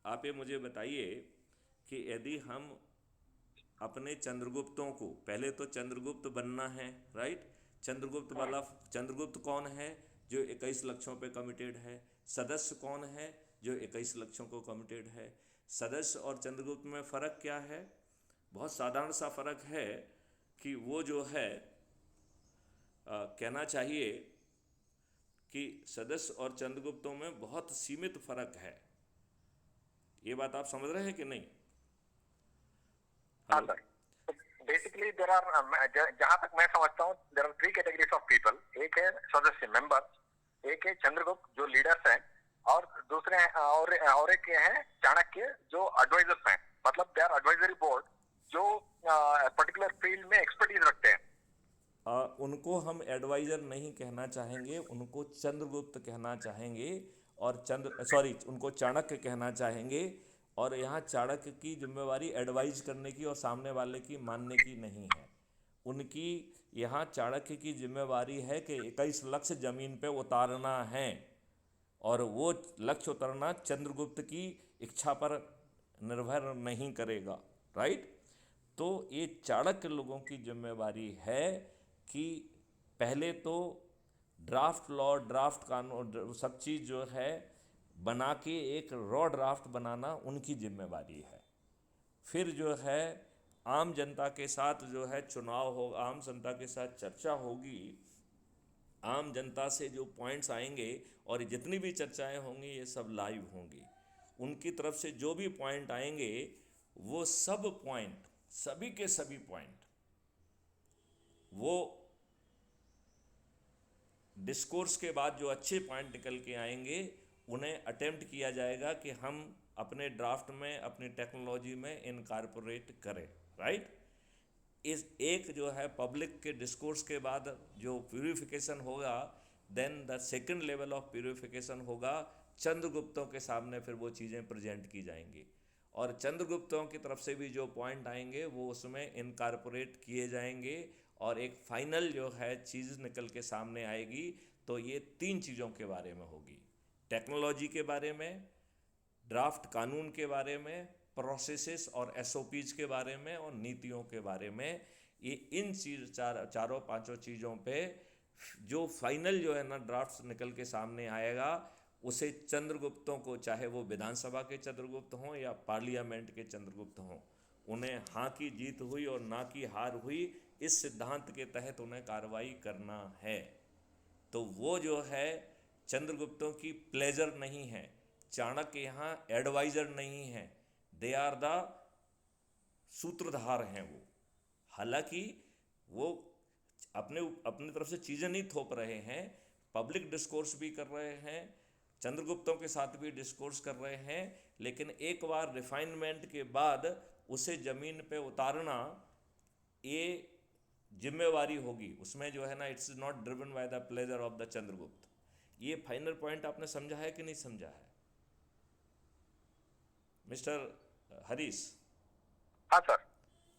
आप ये मुझे बताइए कि यदि हम अपने चंद्रगुप्तों को, पहले तो चंद्रगुप्त बनना है, राइट? चंद्रगुप्त वाला, चंद्रगुप्त कौन है? जो 21 लक्षों पे कमिटेड है। सदस्य कौन है? जो 21 लक्षों को कमिटेड है। सदस्य और चंद्रगुप्त में फ़र्क क्या है? बहुत साधारण सा फ़र्क है कि वो जो है कहना चाहिए कि सदस्य और चंद्रगुप्तों में बहुत सीमित फ़र्क है। ये बात आप समझ रहे हैं कि नहीं? हाँ hello. Sir. Basically there are, जहां तक मैं समझता हूँ, there are three categories of people. एक है सदस्य मेंबर, एक है चंद्रगुप्त जो लीडर्स हैं, और दूसरे हैं, और एक है चाणक्य जो एडवाइजर्स हैं। मतलब दे आर एडवाइजरी बोर्ड जो पर्टिकुलर फील्ड में एक्सपर्टीज रखते हैं। उनको हम एडवाइज़र नहीं कहना चाहेंगे, उनको चंद्रगुप्त कहना चाहेंगे। और चंद्र, सॉरी, उनको चाणक्य कहना चाहेंगे। और यहाँ चाणक्य की जिम्मेवारी एडवाइज करने की और सामने वाले की मानने की नहीं है। उनकी यहाँ चाणक्य की जिम्मेवारी है कि 21 लक्ष्य ज़मीन पे उतारना है, और वो लक्ष्य उतरना चंद्रगुप्त की इच्छा पर निर्भर नहीं करेगा, राइट? तो ये चाणक्य लोगों की जिम्मेवारी है कि पहले तो ड्राफ्ट लॉ, ड्राफ्ट कानून, सब चीज़ जो है बना के एक रॉ ड्राफ्ट बनाना उनकी जिम्मेवारी है। फिर जो है आम जनता के साथ जो है चुनाव हो, आम जनता के साथ चर्चा होगी, आम जनता से जो पॉइंट्स आएंगे और जितनी भी चर्चाएं होंगी ये सब लाइव होंगी। उनकी तरफ से जो भी पॉइंट आएंगे, वो सब पॉइंट, सभी के सभी पॉइंट, वो डिस्कोर्स के बाद जो अच्छे पॉइंट निकल के आएंगे, उन्हें अटेम्प्ट किया जाएगा कि हम अपने ड्राफ्ट में, अपनी टेक्नोलॉजी में इनकारपोरेट करें, राइट? इस एक जो है पब्लिक के डिस्कोर्स के बाद जो प्यूरिफिकेशन होगा, then the second level of purification होगा, चंद्रगुप्तों के सामने फिर वो चीज़ें प्रेजेंट की जाएंगी। और चंद्रगुप्तों की तरफ से भी जो पॉइंट आएंगे वो उसमें इनकारपोरेट किए जाएंगे, और एक फाइनल जो है चीज़ निकल के सामने आएगी। तो ये तीन चीज़ों के बारे में होगी: टेक्नोलॉजी के बारे में, ड्राफ्ट कानून के बारे में, प्रोसेसेस और एसओपीज के बारे में, और नीतियों के बारे में। ये इन चीज चारों पांचों चीज़ों पे जो फाइनल जो है ना ड्राफ्ट निकल के सामने आएगा, उसे चंद्रगुप्तों को, चाहे वो विधानसभा के चंद्रगुप्त हों या पार्लियामेंट के चंद्रगुप्त हों, उन्हें हाँ की जीत हुई और ना की हार हुई, इस सिद्धांत के तहत उन्हें कार्रवाई करना है। तो वो जो है चंद्रगुप्तों की प्लेजर नहीं है। चाणक्य यहाँ एडवाइजर नहीं है, दे आर द सूत्रधार हैं वो। हालांकि वो अपने अपनी तरफ से चीज़ें नहीं थोप रहे हैं, पब्लिक डिस्कोर्स भी कर रहे हैं, चंद्रगुप्तों के साथ भी डिस्कोर्स कर रहे हैं, लेकिन एक बार रिफाइनमेंट के बाद उसे ज़मीन पे उतारना, ये जिम्मेवारी होगी उसमें जो है ना, it's not driven by the pleasure of the Chandragupta. ये फाइनल पॉइंट आपने समझा है कि नहीं समझा है, मिस्टर हरीश? हाँ सर।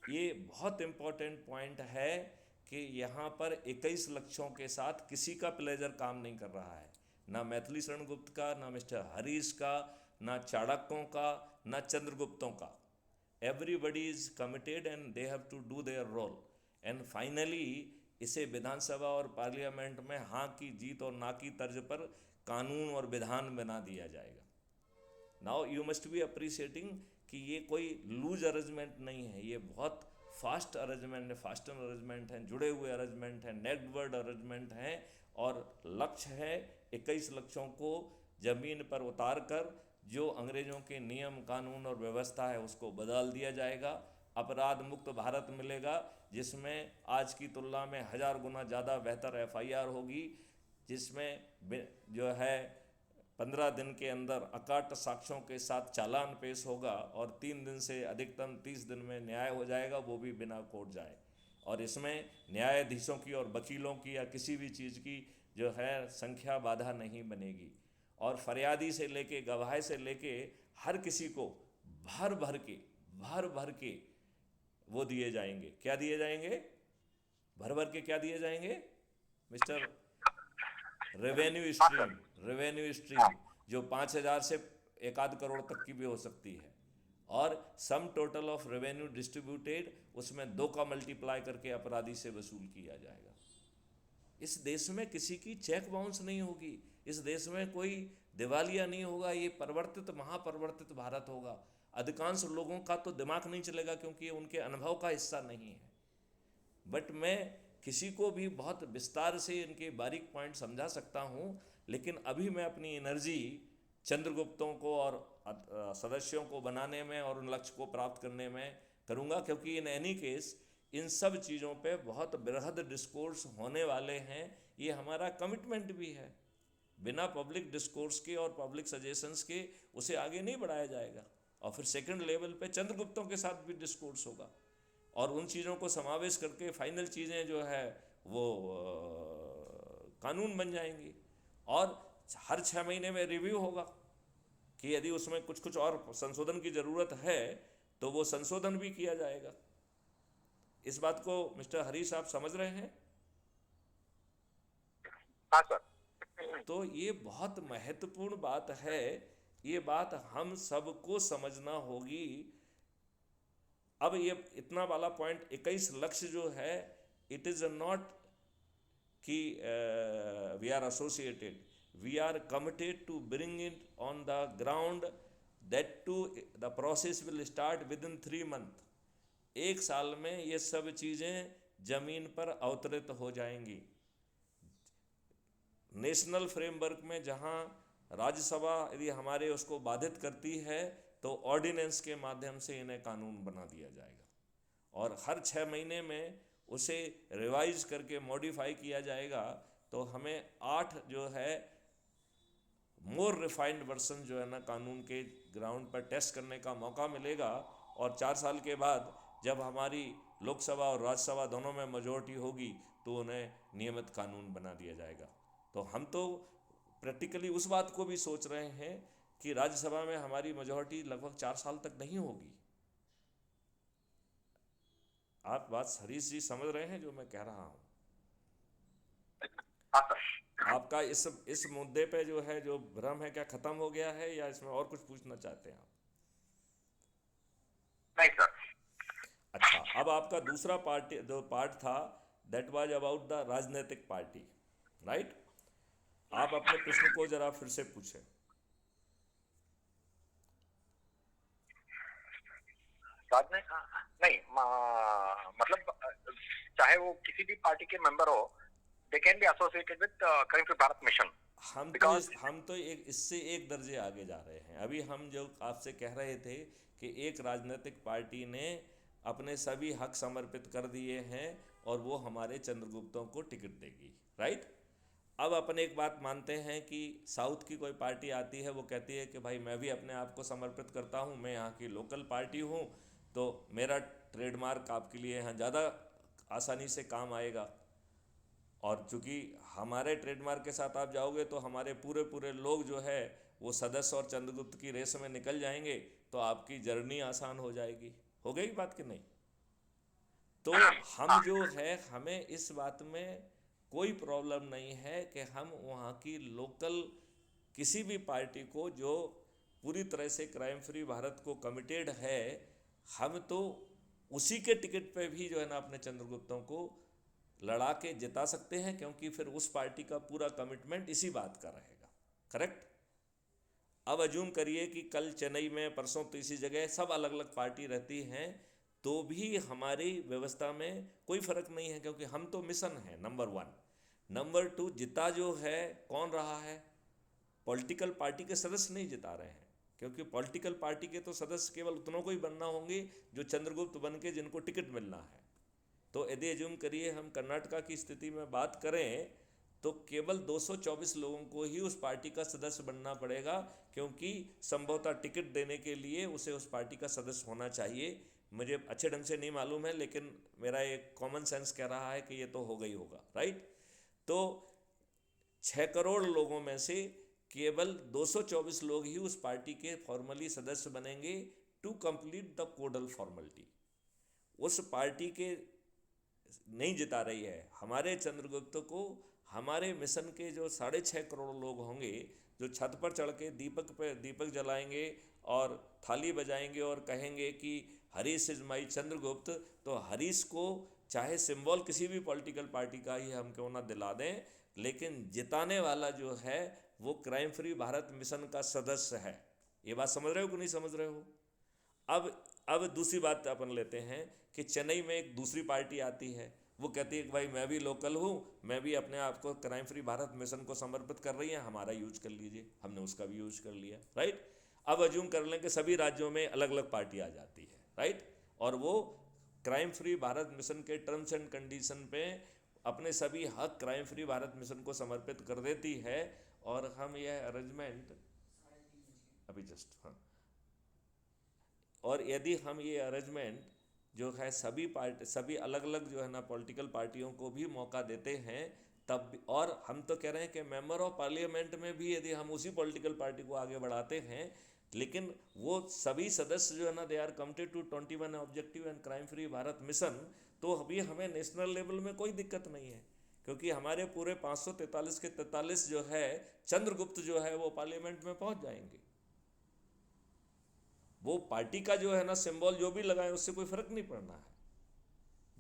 ये बहुत इंपॉर्टेंट पॉइंट है कि यहाँ पर 21 लक्षों के साथ किसी का प्लेजर काम नहीं कर रहा है। ना मैथिली शरण गुप्त का, ना मिस्टर हरीश का, ना चाणक्यों का, ना चंद्रगुप्तों का। Everybody is committed and they have to do their role. And finally इसे विधानसभा और पार्लियामेंट में हाँ की जीत और ना की तर्ज पर कानून और विधान बना दिया जाएगा। Now you must be appreciating कि ये कोई लूज अरेंजमेंट नहीं है, ये बहुत फास्ट अरेंजमेंट है, फास्टर अरेंजमेंट है, जुड़े हुए अरेंजमेंट हैं, नेटवर्ड अरेंजमेंट हैं। और लक्ष्य है 21 लक्षों को ज़मीन पर उतार कर जो अंग्रेज़ों के नियम कानून और व्यवस्था है उसको बदल दिया जाएगा। अपराध मुक्त भारत मिलेगा, जिसमें आज की तुलना में 1000 गुना ज़्यादा बेहतर एफआईआर होगी, जिसमें जो है 15 दिन के अंदर अकाट साक्ष्यों के साथ चालान पेश होगा, और 3 दिन से अधिकतम 30 दिन में न्याय हो जाएगा, वो भी बिना कोर्ट जाए। और इसमें न्यायाधीशों की और वकीलों की या किसी भी चीज़ की जो है संख्या बाधा नहीं बनेगी। और फरियादी से लेके गवाह से लेके हर किसी को भर भर के, भर भर के वो दिए जाएंगे। क्या दिए जाएंगे? भर भर के क्या दिए जाएंगे मिस्टर? रेवेन्यू हाँ स्ट्रीम। सर। रेवेन्यू स्ट्रीम हाँ। जो 5,000 से एक आध करोड़ तक की भी हो सकती है, और sum total of revenue distributed उसमें 2 का मल्टीप्लाई करके अपराधी से वसूल किया जाएगा। इस देश में किसी की चेक बाउंस नहीं होगी, इस देश में कोई दिवालिया नहीं होगा, ये परिवर्तित महापरिवर्तित भारत होगा। अधिकांश लोगों का तो दिमाग नहीं चलेगा क्योंकि ये उनके अनुभव का हिस्सा नहीं है। बट मैं किसी को भी बहुत विस्तार से इनके बारीक पॉइंट समझा सकता हूँ, लेकिन अभी मैं अपनी एनर्जी चंद्रगुप्तों को और सदस्यों को बनाने में और उन लक्ष्य को प्राप्त करने में करूँगा, क्योंकि इन एनी केस इन सब चीज़ों पे बहुत बृहद डिस्कोर्स होने वाले हैं। ये हमारा कमिटमेंट भी है। बिना पब्लिक डिस्कोर्स के और पब्लिक सजेशंस के उसे आगे नहीं बढ़ाया जाएगा। और फिर सेकंड लेवल पे चंद्रगुप्तों के साथ भी डिस्कोर्स होगा, और उन चीज़ों को समावेश करके फाइनल चीज़ें जो है वो कानून बन जाएंगी। और हर 6 महीने में रिव्यू होगा कि यदि उसमें कुछ कुछ और संशोधन की ज़रूरत है तो वो संशोधन भी किया जाएगा। इस बात को मिस्टर हरीश आप समझ रहे हैं? हाँ सर। तो ये बहुत महत्वपूर्ण बात है, ये बात हम सबको समझना होगी। अब ये इतना वाला पॉइंट 21 लक्ष्य जो है, इट इज़ नॉट कि we are associated, we are committed to bring it on the ground, that to the process will start within 3 month. 1 साल में ये सब चीज़ें जमीन पर अवतरित हो जाएंगी। नेशनल फ्रेमवर्क में जहां राज्यसभा यदि हमारे उसको बाधित करती है तो ऑर्डिनेंस के माध्यम से इन्हें कानून बना दिया जाएगा, और हर 6 महीने में उसे रिवाइज करके मॉडिफाई किया जाएगा। तो हमें 8 जो है मोर रिफाइंड वर्सन जो है ना कानून के ग्राउंड पर टेस्ट करने का मौका मिलेगा। और 4 साल के बाद जब हमारी लोकसभा और राज्यसभा दोनों में मेजॉरिटी होगी तो उन्हें नियमित कानून बना दिया जाएगा। तो हम तो प्रैक्टिकली उस बात को भी सोच रहे हैं कि राज्यसभा में हमारी मेजॉरिटी लगभग 4 साल तक नहीं होगी। आप बात हरीश जी समझ रहे हैं जो मैं कह रहा हूँ? हाँ सर। आपका इस मुद्दे पे जो है जो भ्रम है क्या खत्म हो गया है, या इसमें और कुछ पूछना चाहते हैं आप? नहीं सर। अच्छा, अब आपका दूसरा पार्ट था, दैट वाज अबाउट द राजनीतिक पार्टी, राइट? आप अपने प्रश्न को जरा फिर से पूछें। नहीं मतलब चाहे वो किसी भी पार्टी के मेंबर हो, they can be associated with coming to Bharat mission. हम तो इससे एक दर्जे आगे जा रहे हैं। अभी हम जो आपसे कह रहे थे कि एक राजनीतिक पार्टी ने अपने सभी हक समर्पित कर दिए हैं और वो हमारे चंद्रगुप्तों को टिकट देगी, राइट? अब अपन एक बात मानते हैं कि साउथ की कोई पार्टी आती है, वो कहती है कि भाई मैं भी अपने आप को समर्पित करता हूँ, मैं यहाँ की लोकल पार्टी हूँ, तो मेरा ट्रेडमार्क आपके लिए यहाँ ज़्यादा आसानी से काम आएगा। और चूँकि हमारे ट्रेडमार्क के साथ आप जाओगे तो हमारे पूरे पूरे लोग जो है वो सदस्य और चंद्रगुप्त की रेस में निकल जाएंगे, तो आपकी जर्नी आसान हो जाएगी। हो गई बात कि नहीं? तो हम जो है, हमें इस बात में कोई प्रॉब्लम नहीं है कि हम वहाँ की लोकल किसी भी पार्टी को जो पूरी तरह से क्राइम फ्री भारत को कमिटेड है, हम तो उसी के टिकट पे भी जो है ना अपने चंद्रगुप्तों को लड़ा के जिता सकते हैं, क्योंकि फिर उस पार्टी का पूरा कमिटमेंट इसी बात का रहेगा, करेक्ट? अब अज्यूम करिए कि कल चेन्नई में, परसों तो इसी जगह सब अलग अलग पार्टी रहती हैं, तो भी हमारी व्यवस्था में कोई फर्क नहीं है, क्योंकि हम तो मिशन है नंबर 1। नंबर 2, जिता जो है कौन रहा है? पॉलिटिकल पार्टी के सदस्य नहीं जिता रहे हैं, क्योंकि पॉलिटिकल पार्टी के तो सदस्य केवल उतनों को ही बनना होंगे जो चंद्रगुप्त बन के जिनको टिकट मिलना है। तो यदि एज्यूम करिए हम कर्नाटका की स्थिति में बात करें तो केवल 224 लोगों को ही उस पार्टी का सदस्य बनना पड़ेगा, क्योंकि संभवतः टिकट देने के लिए उसे उस पार्टी का सदस्य होना चाहिए। मुझे अच्छे ढंग से नहीं मालूम है, लेकिन मेरा एक कॉमन सेंस कह रहा है कि ये तो हो गई होगा, राइट? तो 6 करोड़ लोगों में से केवल 224 लोग ही उस पार्टी के फॉर्मली सदस्य बनेंगे to complete the codal formality. उस पार्टी के नहीं जिता रही है, हमारे चंद्रगुप्त को हमारे मिशन के जो 6.5 करोड़ लोग होंगे जो छत पर चढ़ के दीपक जलाएंगे और थाली बजाएंगे और कहेंगे कि हरीश इज माई चंद्रगुप्त, तो हरीश को चाहे सिंबल किसी भी पॉलिटिकल पार्टी का ही हम क्यों ना दिला दें, लेकिन जिताने वाला जो है वो क्राइम फ्री भारत मिशन का सदस्य है। ये बात समझ रहे हो कि नहीं समझ रहे हो? अब दूसरी बात अपन लेते हैं कि चेन्नई में एक दूसरी पार्टी आती है, वो कहती है कि भाई मैं भी लोकल हूँ, मैं भी अपने आप को क्राइम फ्री भारत मिशन को समर्पित कर रही है, हमारा यूज कर लीजिए। हमने उसका भी यूज कर लिया, राइट। अब अज्यूम कर लें कि सभी राज्यों में अलग अलग पार्टी आ जाती है, राइट, और वो क्राइम फ्री भारत मिशन के टर्म्स एंड कंडीशन पे अपने सभी हक क्राइम फ्री भारत मिशन को समर्पित कर देती है। और हम यह अरेंजमेंट अभी जस्ट, हाँ, और यदि हम ये अरेंजमेंट जो है सभी अलग अलग जो है ना पॉलिटिकल पार्टियों को भी मौका देते हैं, तब और हम तो कह रहे हैं कि मेंबर ऑफ पार्लियामेंट में भी यदि हम उसी पॉलिटिकल पार्टी को आगे बढ़ाते हैं, लेकिन वो सभी सदस्य जो है ना they are committed to 21 objective and crime free Bharat mission, तो अभी हमें नेशनल लेवल में कोई दिक्कत नहीं है, क्योंकि हमारे पूरे 543 के 43 जो है चंद्रगुप्त जो है वो पार्लियामेंट में पहुंच जाएंगे। वो पार्टी का जो है ना सिंबल जो भी लगाए उससे कोई फर्क नहीं पड़ना है,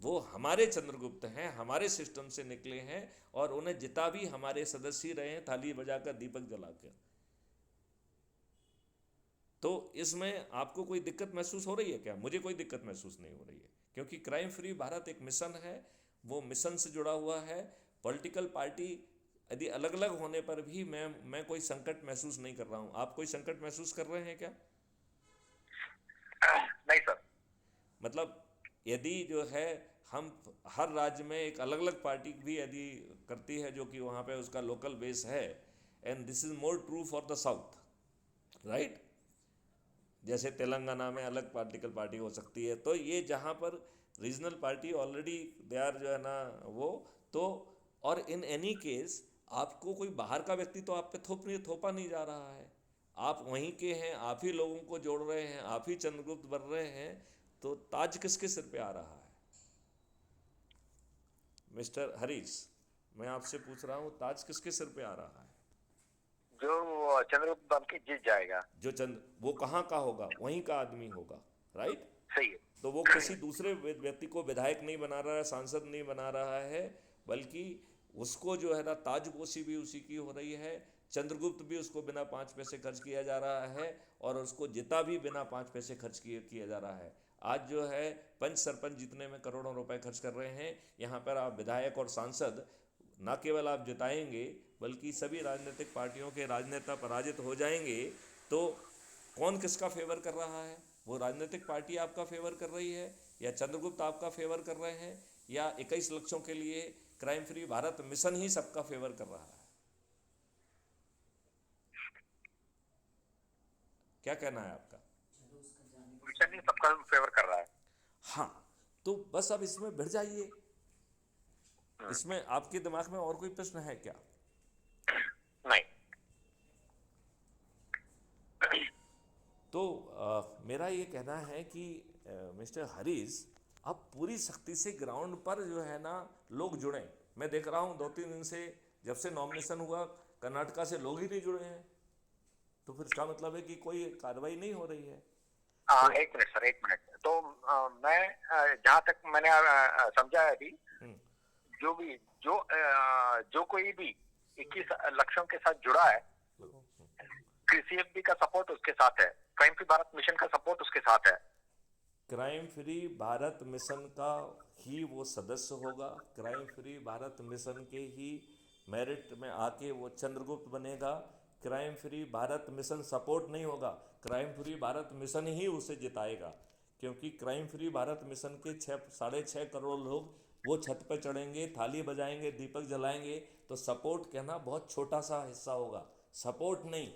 वो हमारे चंद्रगुप्त हैं, हमारे सिस्टम से निकले हैं, और उन्हें जिता भी हमारे सदस्य ही रहे हैं, थाली बजाकर दीपक जलाकर। तो इसमें आपको कोई दिक्कत महसूस हो रही है क्या? मुझे कोई दिक्कत महसूस नहीं हो रही है, क्योंकि क्राइम फ्री भारत एक मिशन है, वो मिशन से जुड़ा हुआ है। पॉलिटिकल पार्टी यदि अलग अलग होने पर भी मैं कोई संकट महसूस नहीं कर रहा हूं। आप कोई संकट महसूस कर रहे हैं क्या? नहीं सर। मतलब यदि जो है हम हर राज्य में एक अलग अलग पार्टी भी यदि करती है जो कि वहाँ पे उसका लोकल बेस है, and this is more true for the south, right, जैसे तेलंगाना में अलग पॉलिटिकल पार्टी हो सकती है, तो ये जहाँ पर regional party already they are जो है ना वो तो, और इन एनी केस आपको कोई बाहर का व्यक्ति तो आप पे थोपा नहीं जा रहा है, आप वहीं के हैं, आप ही लोगों को जोड़ रहे हैं, आप ही चंद्रगुप्त बन रहे हैं, तो ताज किसके सिर पे आ रहा है? मिस्टर हरीश, मैं आपसे पूछ रहा हूँ, ताज किसके सिर पे आ रहा है? जो चंद्रगुप्त बन के जीत जाएगा, वो कहाँ का होगा? वहीं का आदमी होगा, राइट। सही है। तो वो किसी दूसरे व्यक्ति को विधायक नहीं बना रहा है, सांसद नहीं बना रहा है, बल्कि उसको जो है ना ताजपोशी भी उसी की हो रही है, चंद्रगुप्त भी उसको बिना 5 पैसे खर्च किया जा रहा है, और उसको जिता भी बिना 5 पैसे खर्च किया जा रहा है। आज जो है पंच सरपंच जीतने में करोड़ों रुपए खर्च कर रहे हैं, यहाँ पर आप विधायक और सांसद न केवल आप जिताएंगे बल्कि सभी राजनीतिक पार्टियों के राजनेता पराजित हो जाएंगे। तो कौन किसका फेवर कर रहा है? वो राजनीतिक पार्टी आपका फेवर कर रही है, या चंद्रगुप्त आपका फेवर कर रहे हैं, या 21 लक्षों के लिए क्राइम फ्री भारत मिशन ही सबका फेवर कर रहा है? क्या कहना है आपका? मिशन ही सबका फेवर कर रहा है। हाँ, तो बस अब इसमें भिड़ जाइए। इसमें आपके दिमाग में और कोई प्रश्न है क्या? नहीं। तो मेरा ये कहना है कि मिस्टर हरीश, अब पूरी सख्ती से ग्राउंड पर जो है ना लोग जुड़े। मैं देख रहा हूँ 2-3 दिन से, जब से नॉमिनेशन हुआ, कर्नाटका से लोग ही नहीं जुड़े हैं, तो फिर इसका मतलब है कि कोई कार्रवाई नहीं हो रही है। तो, एक मिनट सर, एक मिनट। तो मैं जहाँ तक मैंने समझा है अभी, जो कोई भी 21 लक्ष्यों के साथ जुड़ा है, CFB का सपोर्ट उसके साथ है, क्राइम फ्री भारत मिशन का सपोर्ट उसके साथ है। क्राइम फ्री भारत मिशन का ही वो सदस्य होगा, क्राइम फ्री भारत मिशन के ही मेरिट में आके वो चंद्रगुप्त बनेगा। Crime free Bharat mission support नहीं होगा, क्राइम फ्री भारत मिशन ही उसे जिताएगा, क्योंकि क्राइम फ्री भारत मिशन के 6.5 करोड़ लोग वो छत पर चढ़ेंगे, थाली बजाएंगे, दीपक जलाएंगे, तो सपोर्ट कहना बहुत छोटा सा हिस्सा होगा, सपोर्ट नहीं।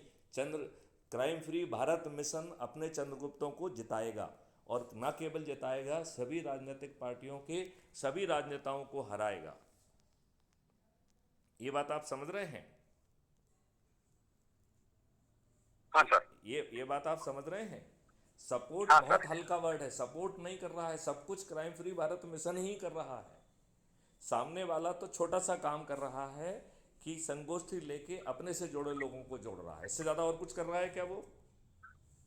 क्राइम फ्री भारत मिशन अपने चंद्रगुप्तों को जिताएगा, और न केवल जिताएगा, सभी राजनीतिक पार्टियों के सभी राजनेताओं को हराएगा। ये बात आप समझ रहे हैं? हाँ सर। ये बात आप समझ रहे हैं? सपोर्ट बहुत हल्का वर्ड है, सपोर्ट नहीं कर रहा है, सब कुछ क्राइम फ्री भारत मिशन ही कर रहा है। सामने वाला तो छोटा सा काम कर रहा है कि संगोष्ठी लेके अपने से जुड़े लोगों को जोड़ रहा है, इससे ज़्यादा और कुछ कर रहा है क्या वो?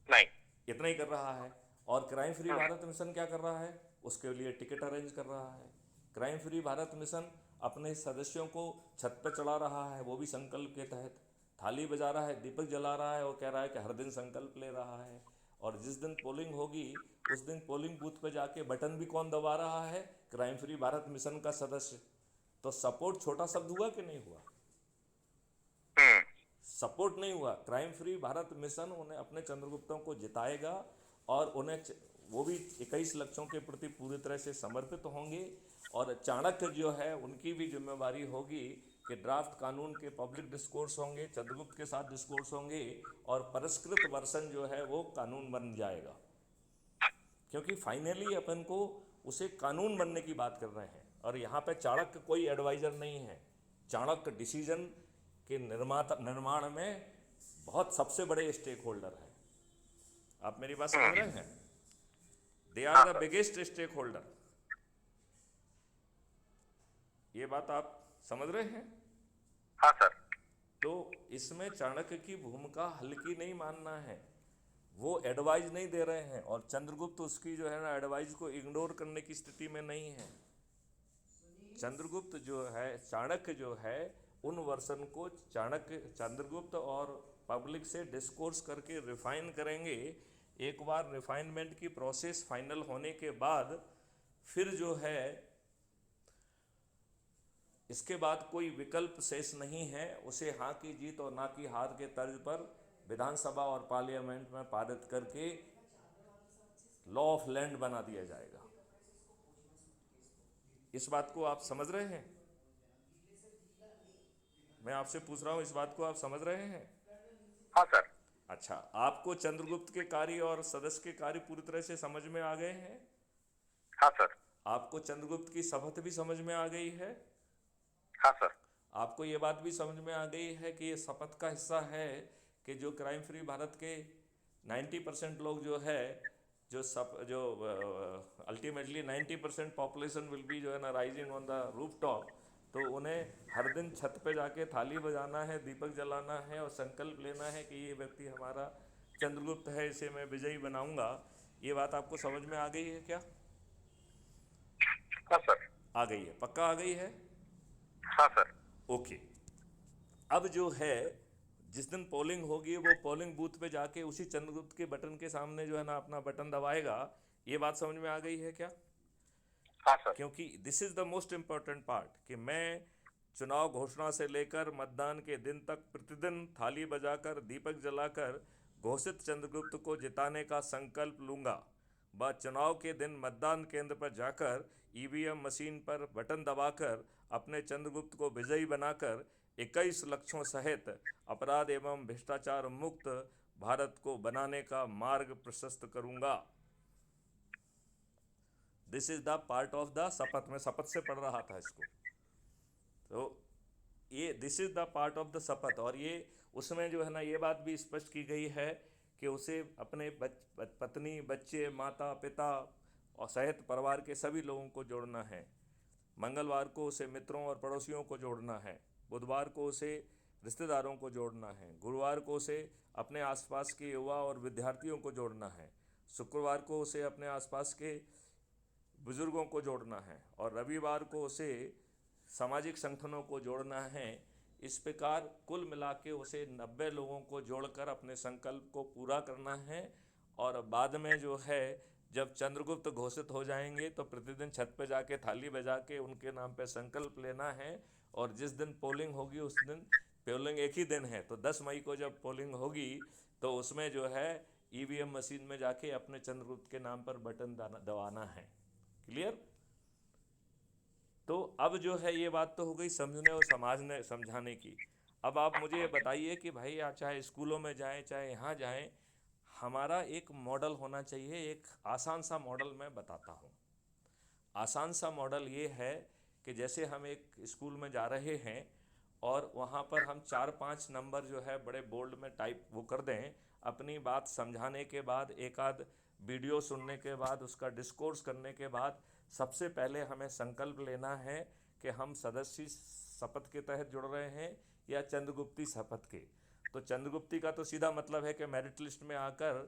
नहीं। इतना ही कर रहा है। और क्राइम फ्री हम्म। भारत मिशन क्या कर रहा है? उसके लिए टिकट अरेंज कर रहा है। क्राइम फ्री भारत मिशन अपने सदस्यों को छत पर चढ़ा रहा है, वो भी संकल्प के तहत। थाली बजा रहा है, दीपक जला रहा है और कह रहा है कि हर दिन संकल्प ले रहा है। और जिस दिन पोलिंग होगी उस दिन पोलिंग बूथ पे जाके बटन भी कौन दबा रहा है? क्राइम फ्री भारत मिशन का सदस्य। तो सपोर्ट छोटा शब्द हुआ कि नहीं हुआ? हम्म। सपोर्ट नहीं हुआ। क्राइम फ्री भारत मिशन उन्हें अपने चंद्रगुप्तों को जिताएगा और वो भी 21 लक्षों के प्रति पूरी तरह से समर्पित होंगे। और चाणक्य जो है उनकी भी जिम्मेवारी होगी कि ड्राफ्ट कानून के पब्लिक डिस्कोर्स होंगे, चंद्रगुप्त के साथ डिस्कोर्स होंगे और परिष्कृत वर्सन जो है वो कानून बन जाएगा। क्योंकि फाइनली अपन को उसे कानून बनने की बात कर रहे हैं और यहाँ पे चाणक्य कोई एडवाइज़र नहीं है। चाणक्य डिसीजन के निर्माण में बहुत सबसे बड़े स्टेक होल्डर हैं। आप मेरी बात समझ रहे हैं? दे हाँ are the sir. Biggest stakeholder. ये बात आप समझ रहे हैं? हाँ सर। तो इसमें चाणक्य की भूमिका हल्की नहीं मानना है। वो एडवाइस नहीं दे रहे हैं और चंद्रगुप्त उसकी जो है ना एडवाइस को इग्नोर करने की स्थिति में नहीं है। चंद्रगुप्त जो है, चाणक्य जो है, उन वर्सन को चाणक्य चंद्रगुप्त और पब्लिक से डिस्कोर्स करके रिफाइन करेंगे। एक बार रिफाइनमेंट की प्रोसेस फाइनल होने के बाद फिर जो है इसके बाद कोई विकल्प शेष नहीं है, उसे हाँ की जीत और ना की हार के तर्ज पर विधानसभा और पार्लियामेंट में पारित करके लॉ ऑफ लैंड बना दिया जाएगा। इस बात को आप समझ रहे हैं? मैं आपसे पूछ रहा हूं, इस बात को आप समझ रहे हैं? हाँ सर। अच्छा, आपको चंद्रगुप्त के कार्य और सदस्य के कार्य पूरी तरह से समझ में आ गए हैं? हाँ सर। आपको चंद्रगुप्त की शपथ भी समझ में आ गई है? हाँ सर। आपको ये बात भी समझ में आ गई है कि ये शपथ का हिस्सा है कि जो क्राइम फ्री भारत के 90% लोग जो है जो अल्टीमेटली 90% पॉपुलेशन विल बी जो है ना rising on the roof top, तो उन्हें हर दिन छत पे जाके थाली बजाना है, दीपक जलाना है और संकल्प लेना है कि ये व्यक्ति हमारा चंद्रगुप्त है, इसे मैं विजयी बनाऊंगा। ये बात आपको समझ में आ गई है क्या? हाँ सर। आ गई है? पक्का आ गई है? हाँ सर। ओके। अब जो है जिस दिन पोलिंग होगी वो पोलिंग बूथ पे जाके उसी चंद्रगुप्त के बटन के सामने जो है ना अपना बटन दबाएगा। ये बात समझ में आ गई है क्या? हाँ सर। क्योंकि this is the most important part कि मैं चुनाव घोषणा से लेकर मतदान के दिन तक प्रतिदिन थाली बजाकर दीपक जलाकर घोषित चंद्रगुप्त को जिताने का संकल्प लूंगा। व चुनाव के दिन मतदान केंद्र पर जाकर ईवीएम मशीन पर बटन दबाकर अपने चंद्रगुप्त को विजयी बनाकर 21 लक्षों सहित अपराध एवं भ्रष्टाचार मुक्त भारत को बनाने का मार्ग प्रशस्त करूंगा। This is the part of the शपथ। मैं शपथ से पढ़ रहा था इसको। तो ये this is the part of the शपथ। और ये उसमें जो है ना ये बात भी स्पष्ट की गई है कि उसे अपने पत्नी, बच्चे, माता पिता और सहित परिवार के सभी लोगों को जोड़ना है। मंगलवार को उसे मित्रों और पड़ोसियों को जोड़ना है। बुधवार को उसे रिश्तेदारों को जोड़ना है। गुरुवार को उसे अपने आसपास के युवा और विद्यार्थियों को जोड़ना है। शुक्रवार को उसे अपने आसपास के बुजुर्गों को जोड़ना है और रविवार को उसे सामाजिक संगठनों को जोड़ना है। इस प्रकार कुल मिला के उसे 90 लोगों को जोड़कर अपने संकल्प को पूरा करना है। और बाद में जो है जब चंद्रगुप्त घोषित हो जाएंगे तो प्रतिदिन छत पे जाके थाली बजा के उनके नाम पे संकल्प लेना है। और जिस दिन पोलिंग होगी उस दिन, पोलिंग एक ही दिन है तो 10 मई को जब पोलिंग होगी तो उसमें जो है ईवीएम मशीन में जाके अपने चंद्रगुप्त के नाम पर बटन दबाना है। क्लियर? तो अब जो है ये बात तो हो गई समझने और समझने समझाने की। अब आप मुझे ये बताइए कि भाई आप चाहे स्कूलों में जाएं चाहे यहाँ जाएं, हमारा एक मॉडल होना चाहिए। एक आसान सा मॉडल मैं बताता हूँ। आसान सा मॉडल ये है कि जैसे हम एक स्कूल में जा रहे हैं और वहाँ पर हम 4-5 नंबर जो है बड़े बोल्ड में टाइप वो कर दें। अपनी बात समझाने के बाद, एक आध वीडियो सुनने के बाद, उसका डिस्कोर्स करने के बाद सबसे पहले हमें संकल्प लेना है कि हम सदस्य शपथ के तहत जुड़ रहे हैं या चंद्रगुप्ती शपथ के। तो चंद्रगुप्ती का तो सीधा मतलब है कि मेरिट लिस्ट में आकर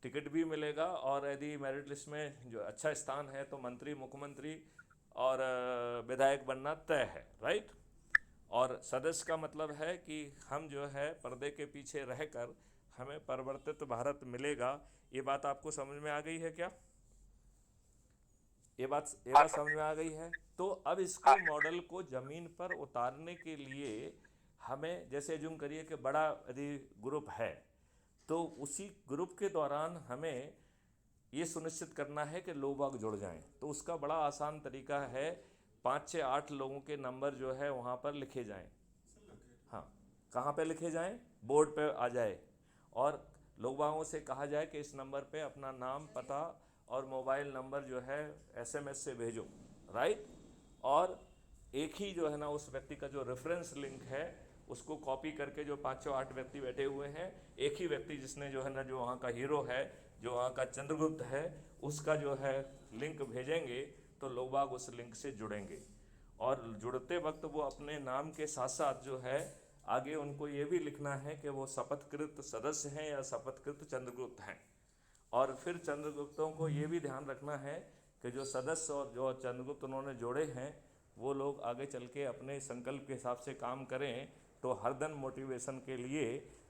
टिकट भी मिलेगा, और यदि मेरिट लिस्ट में जो अच्छा स्थान है तो मंत्री, मुख्यमंत्री और विधायक बनना तय है, राइट। और सदस्य का मतलब है कि हम जो है पर्दे के पीछे रहकर हमें परिवर्तित भारत मिलेगा। ये बात आपको समझ में आ गई है क्या? ये बात समझ में आ गई है। तो अब इसको मॉडल को ज़मीन पर उतारने के लिए हमें, जैसे एज्यूम करिए कि बड़ा यदि ग्रुप है, तो उसी ग्रुप के दौरान हमें ये सुनिश्चित करना है कि लोग बाग जुड़ जाएं। तो उसका बड़ा आसान तरीका है, 5 से 8 लोगों के नंबर जो है वहाँ पर लिखे जाएं। हाँ, कहाँ पे लिखे जाएं? बोर्ड पे आ जाए, और लोग बागों से कहा जाए कि इस नंबर पे अपना नाम, पता और मोबाइल नंबर जो है SMS से भेजो, राइट। और एक ही जो है ना उस व्यक्ति का जो रेफरेंस लिंक है उसको कॉपी करके, जो 508 व्यक्ति बैठे हुए हैं, एक ही व्यक्ति जिसने जो है ना, जो वहाँ का हीरो है, जो वहाँ का चंद्रगुप्त है, उसका जो है लिंक भेजेंगे तो लोग बाग उस लिंक से जुड़ेंगे। और जुड़ते वक्त वो अपने नाम के साथ साथ जो है आगे उनको ये भी लिखना है कि वो शपथकृत सदस्य हैं या शपथकृत चंद्रगुप्त हैं। और फिर चंद्रगुप्तों को ये भी ध्यान रखना है कि जो सदस्य और जो चंद्रगुप्त उन्होंने जोड़े हैं वो लोग आगे चल के अपने संकल्प के हिसाब से काम करें। तो हरदम मोटिवेशन के लिए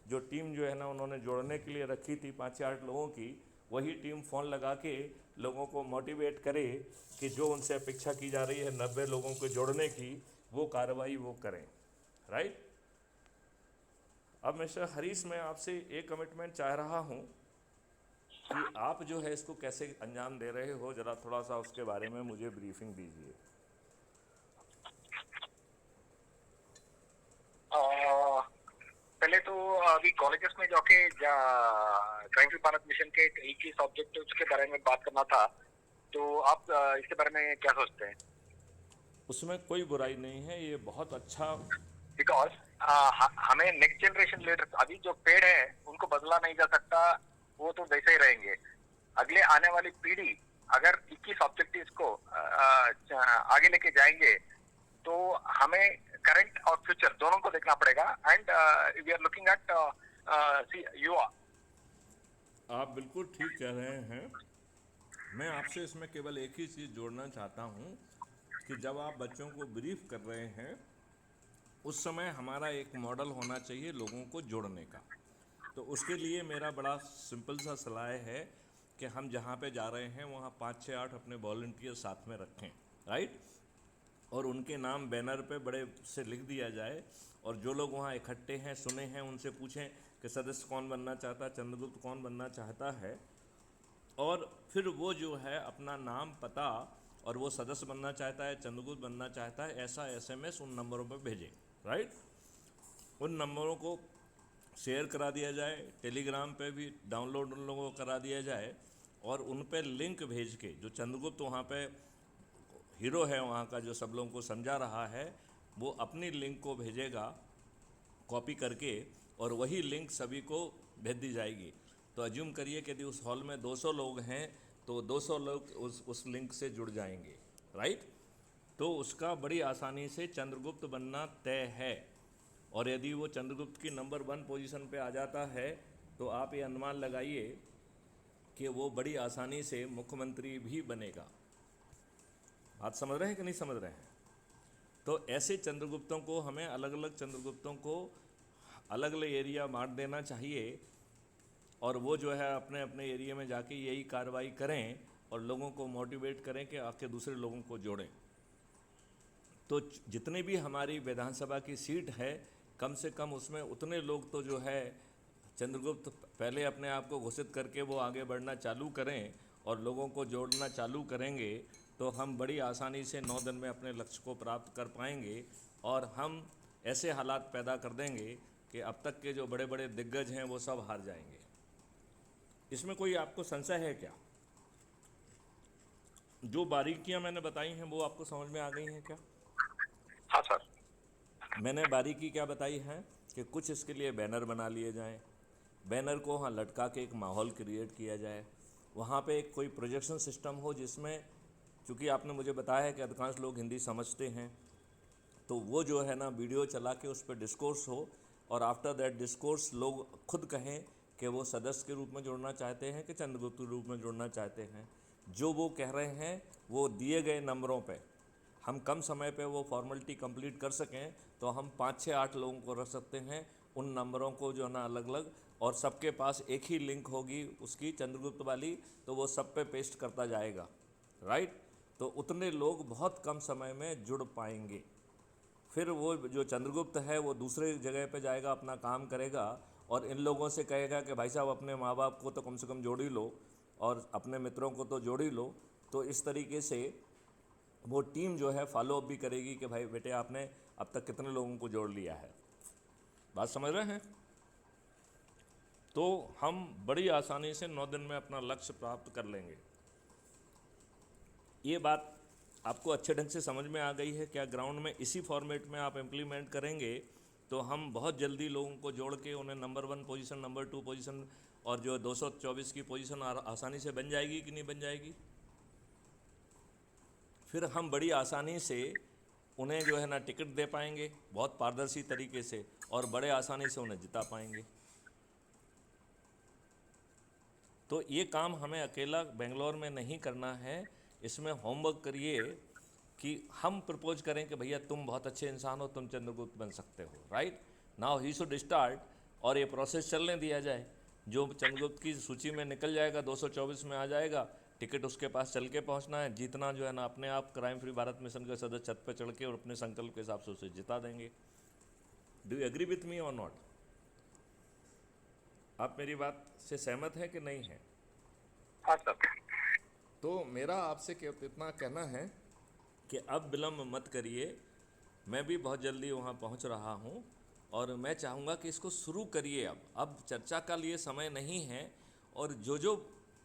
जो टीम जो है ना उन्होंने जोड़ने के लिए रखी थी 5 या 8 लोगों की, वही टीम फ़ोन लगा के लोगों को मोटिवेट करे कि जो उनसे अपेक्षा की जा रही है 90 लोगों को जोड़ने की, वो कार्रवाई वो करें, राइट। अब मिस्टर हरीश, मैं आपसे एक कमिटमेंट चाह रहा हूँ कि आप जो है इसको कैसे अंजाम दे रहे हो, ज़रा थोड़ा सा उसके बारे में मुझे ब्रीफिंग दीजिए। पहले तो अभी कॉलेजेस में जाके ड्राइंग टू भारत मिशन के 21 ऑब्जेक्टिव्स के बारे में बात करना था, तो आप इसके बारे में क्या सोचते हैं? उसमें कोई बुराई नहीं है, ये बहुत अच्छा। बिकॉज हमें नेक्स्ट जनरेशन लीडर्स, अभी जो पेड़ है उनको बदला नहीं जा सकता, वो तो वैसे ही रहेंगे। अगले आने वाली पीढ़ी अगर 21 ऑब्जेक्टिव्स को आगे लेके जाएंगे तो हमें करंट और फ्यूचर दोनों को देखना पड़ेगा। And we are looking at युवा। आप बिल्कुल ठीक कह रहे हैं। मैं आपसे इसमें केवल एक ही चीज़ जोड़ना चाहता हूँ कि जब आप बच्चों को ब्रीफ कर रहे हैं उस समय हमारा एक मॉडल होना चाहिए लोगों को जोड़ने का। तो उसके लिए मेरा बड़ा सिंपल सा सलाह है कि हम जहाँ पे जा रहे हैं वहाँ 5 से 8 अपने वॉलंटियर साथ में रखें, राइट। और उनके नाम बैनर पे बड़े से लिख दिया जाए, और जो लोग वहाँ इकट्ठे हैं, सुने हैं, उनसे पूछें कि सदस्य कौन बनना चाहता है, चंद्रगुप्त कौन बनना चाहता है। और फिर वो जो है अपना नाम, पता, और वो सदस्य बनना चाहता है, चंद्रगुप्त बनना चाहता है, ऐसा SMS उन नंबरों पर भेजें, राइट। उन नंबरों को शेयर करा दिया जाए, टेलीग्राम पे भी डाउनलोड उन लोगों को करा दिया जाए, और उन पे लिंक भेज के, जो चंद्रगुप्त वहाँ पे हीरो है वहाँ का, जो सब लोगों को समझा रहा है, वो अपनी लिंक को भेजेगा कॉपी करके, और वही लिंक सभी को भेज दी जाएगी। तो अज्यूम करिए कि यदि उस हॉल में 200 लोग हैं तो 200 लोग उस लिंक से जुड़ जाएंगे, राइट। तो उसका बड़ी आसानी से चंद्रगुप्त बनना तय है। और यदि वो चंद्रगुप्त की नंबर 1 पोजीशन पे आ जाता है तो आप ये अनुमान लगाइए कि वो बड़ी आसानी से मुख्यमंत्री भी बनेगा। बात समझ रहे हैं कि नहीं समझ रहे हैं? तो ऐसे चंद्रगुप्तों को, हमें अलग अलग चंद्रगुप्तों को अलग अलग एरिया बांट देना चाहिए, और वो जो है अपने अपने एरिया में जाके यही कार्रवाई करें और लोगों को मोटिवेट करें कि आके दूसरे लोगों को जोड़ें। तो जितने भी हमारी विधानसभा की सीट है, कम से कम उसमें उतने लोग तो जो है चंद्रगुप्त पहले अपने आप को घोषित करके वो आगे बढ़ना चालू करें और लोगों को जोड़ना चालू करेंगे, तो हम बड़ी आसानी से 9 दिन में अपने लक्ष्य को प्राप्त कर पाएंगे। और हम ऐसे हालात पैदा कर देंगे कि अब तक के जो बड़े बड़े दिग्गज हैं वो सब हार जाएंगे। इसमें कोई आपको संशय है क्या? जो बारीकियां मैंने बताई हैं वो आपको समझ में आ गई हैं क्या? हाँ सर। मैंने बारीकी क्या बताई है कि कुछ इसके लिए बैनर बना लिए जाएं, बैनर को वहाँ लटका के एक माहौल क्रिएट किया जाए, वहाँ पे एक कोई प्रोजेक्शन सिस्टम हो जिसमें क्योंकि आपने मुझे बताया है कि अधिकांश लोग हिंदी समझते हैं, तो वो जो है ना वीडियो चला के उस पर डिस्कोर्स हो, और आफ्टर दैट डिस्कोर्स लोग खुद कहें कि वो सदस्य के रूप में जुड़ना चाहते हैं कि चंद्रगुप्त के रूप में जुड़ना चाहते हैं। जो वो कह रहे हैं वो दिए गए नंबरों पे हम कम समय पे वो फॉर्मेलिटी कंप्लीट कर सकें, तो हम 5 6 8 लोगों को रख सकते हैं उन नंबरों को जो है ना अलग अलग, और सबके पास एक ही लिंक होगी उसकी चंद्रगुप्त वाली, तो वो सब पे पेस्ट करता जाएगा, राइट। तो उतने लोग बहुत कम समय में जुड़ पाएंगे। फिर वो जो चंद्रगुप्त है वो दूसरे जगह पे जाएगा, अपना काम करेगा, और इन लोगों से कहेगा कि भाई साहब अपने माँ बाप को तो कम से कम जोड़ ही लो, और अपने मित्रों को तो जोड़ ही लो। तो इस तरीके से वो टीम जो है फॉलो अप भी करेगी कि भाई बेटे आपने अब तक कितने लोगों को जोड़ लिया है। बात समझ रहे हैं? तो हम बड़ी आसानी से 9 दिन में अपना लक्ष्य प्राप्त कर लेंगे। ये बात आपको अच्छे ढंग से समझ में आ गई है क्या? ग्राउंड में इसी फॉर्मेट में आप इम्प्लीमेंट करेंगे तो हम बहुत जल्दी लोगों को जोड़ के उन्हें नंबर 1 पोजीशन, नंबर 2 पोजीशन, और जो 224 की पोजीशन आसानी से बन जाएगी कि नहीं बन जाएगी। फिर हम बड़ी आसानी से उन्हें जो है ना टिकट दे पाएंगे बहुत पारदर्शी तरीके से, और बड़े आसानी से उन्हें जिता पाएंगे। तो ये काम हमें अकेला बेंगलोर में नहीं करना है, इसमें होमवर्क करिए कि हम प्रपोज करें कि भैया तुम बहुत अच्छे इंसान हो, तुम चंद्रगुप्त बन सकते हो, right. Now he should start, और ये प्रोसेस चलने दिया जाए। जो चंद्रगुप्त की सूची में निकल जाएगा 224 में आ जाएगा, टिकट उसके पास चल के पहुंचना है। जीतना जो है ना अपने आप क्राइम फ्री भारत मिशन के सदस्य छत पे चढ़ के और अपने संकल्प के हिसाब से उसे जिता देंगे। Do you agree with me और नॉट? आप मेरी बात से सहमत हैं कि नहीं हैं? हाँ सर। तो मेरा आपसे इतना कहना है कि अब विलम्ब मत करिए। मैं भी बहुत जल्दी वहाँ पहुँच रहा हूँ, और मैं चाहूँगा कि इसको शुरू करिए। अब चर्चा का लिए समय नहीं है, और जो जो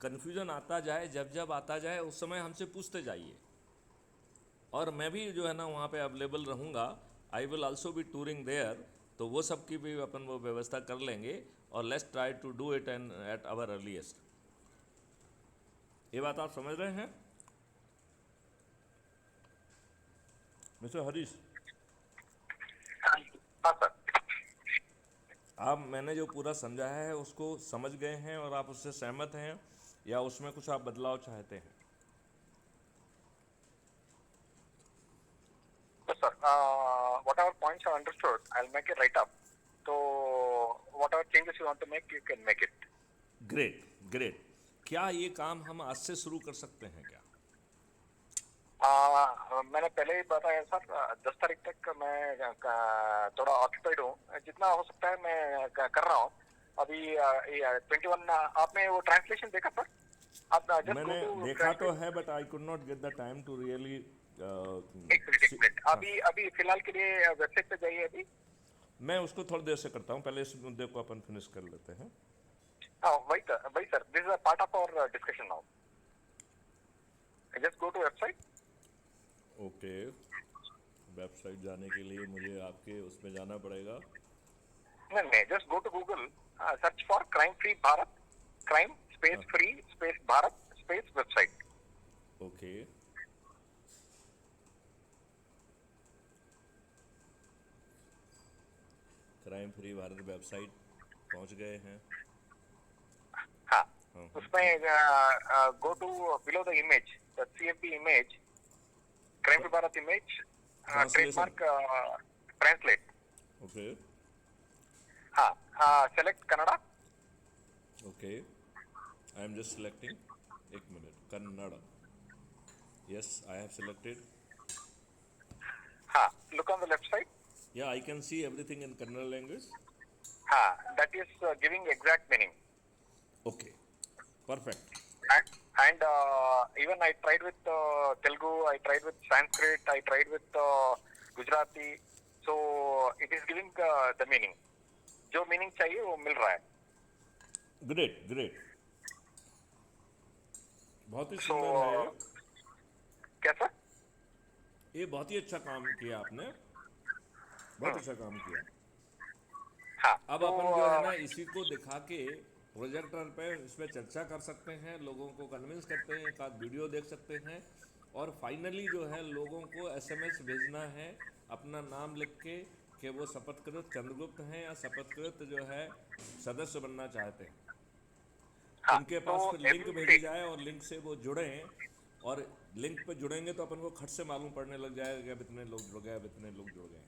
कन्फ्यूजन आता जाए, जब जब आता जाए, उस समय हमसे पूछते जाइए। और मैं भी जो है ना वहाँ पे अवेलेबल रहूँगा। I will also be touring there, तो वो सब की भी अपन वो व्यवस्था कर लेंगे, और let's try to do it and at our earliest. ये बात आप समझ रहे हैं मिस्टर हरीश? हाँ सर। आप मैंने जो पूरा समझाया है उसको समझ गए हैं, और आप उससे सहमत हैं, या उसमें कुछ आप बदलाव चाहते हैं? So, sir, whatever points are understood, I'll make it right up. So, whatever changes you want to make, you can make it. Great great. क्या ये काम हम आज से शुरू कर सकते हैं क्या? मैंने पहले ही बताया सर, 10 तारीख तक मैं थोड़ा ऑक्यूपाइड हूँ। जितना हो सकता है मैं कर रहा हूँ। अभी 21 आपने वो ट्रांसलेशन देखा सर? आप जस्ट गो मैंने टू देखा तो है, but I could not get the time to really. एक मिनट अभी फिलहाल के लिए वेबसाइट पे जाइए अभी। मैं उसको थोड़ी देर से करता हूँ, पहले इस मुद्दे को अपन फिनिश कर लेते हैं। वही sir, this is a part of our discussion now. Just go to website. Okay, website जाने के लिए मुझे आपके उसमें जाना पड़ेगा। नहीं, just go to Google, search for crime free Bharat, crime space free space Bharat space website. Okay, crime free Bharat website पहुंच गए हैं। हाँ, उसमें go to below the image, the CFB image, crime free Bharat image, trademark translate. Okay हाँ, select Kannada. Okay, I am just selecting. एक मिनट, Kannada. Yes, I have selected. हाँ, look on the left side. Yeah, I can see everything in Kannada language. That is giving exact meaning. Okay, perfect. And even I tried with Telugu, I tried with Sanskrit, I tried with Gujarati. So it is giving the meaning. जो meaning चाहिए वो मिल रहा है. Great, great. बहुत ही सुंदर है ये। कैसा? ये बहुत ही अच्छा काम किया आपने, बहुत अच्छा काम किया। हाँ, अब अपन जो है ना इसी को दिखा के प्रोजेक्टर पे इस पर चर्चा कर सकते हैं, लोगों को कन्विंस करते हैं, एक आध वीडियो देख सकते हैं, और फाइनली जो है लोगों को एसएमएस भेजना है अपना नाम लिख के कि वो शपथकृत चंद्रगुप्त हैं या शपथकृत जो है सदस्य बनना चाहते हैं। हाँ, उनके तो पास फिर लिंक एवरी भेजी जाए और लिंक से वो जुड़ें, और लिंक पे जुड़ेंगे तो अपन को खट से मालूम पड़ने लग जाएगा कि अब इतने लोग जुड़ गए, अब इतने लोग जुड़ गए।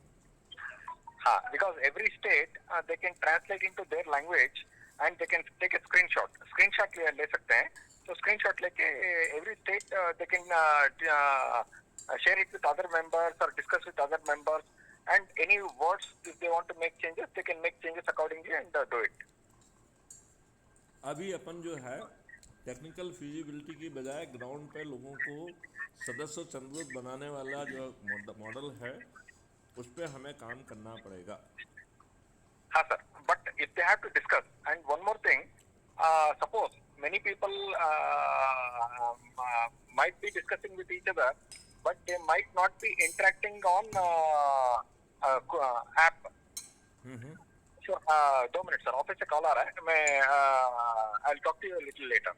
हाँ, because every state they can translate into their language and they can take a screenshot. Screenshot ले सकते हैं, तो screenshot लेके every state they can share it with other members or discuss with other members, and any words if they want to make changes they can make changes accordingly and do it. अभी अपन जो है technical feasibility की बजाय ground पे लोगों को सदस्य चंद्रगुप्त बनाने वाला जो मॉडल है उस पर हमें काम करना पड़ेगा। हाँ sir, but if they have to discuss, and one more thing, suppose many people might be discussing with each other, but they might not be interacting on app. So 2 minutes sir, office से call आ रहा है, मैं I'll talk to you a little later.